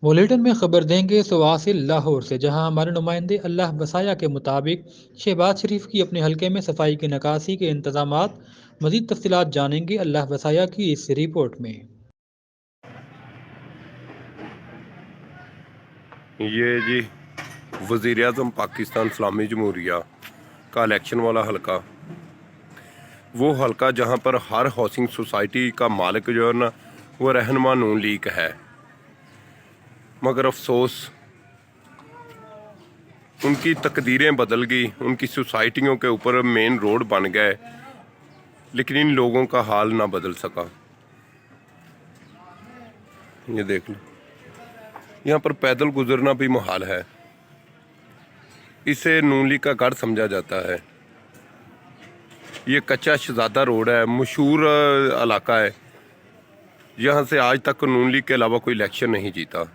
Bulletin में खबर देंगे सवासिल लाहौर से, जहां हमारे नुमाइंदे अल्लाह वसाया के मुताबिक शहबाज शरीफ की अपने हलके में सफाई की निकासी के इंतजामात। मजीद तफसीलात जानेंगे अल्लाह वसाया की इस रिपोर्ट में। ये जी वज़ीर आज़म पाकिस्तान इस्लामी जमहूरिया का इलेक्शन वाला हलका, वो हलका जहाँ पर हर हाउसिंग सोसाइटी का मालिक जो है ना वो रहनुमा नून लीग है। मगर अफसोस उनकी तकदीरें बदल गई, उनकी सोसाइटियों के ऊपर मेन रोड बन गए, लेकिन इन लोगों का हाल ना बदल सका। ये देख लो, यहाँ पर पैदल गुजरना भी मुहाल है। इसे नून लीग का गढ़ समझा जाता है। ये कच्चा शहजादा रोड है, मशहूर इलाका है। यहाँ से आज तक नून लीग के अलावा कोई इलेक्शन नहीं जीता।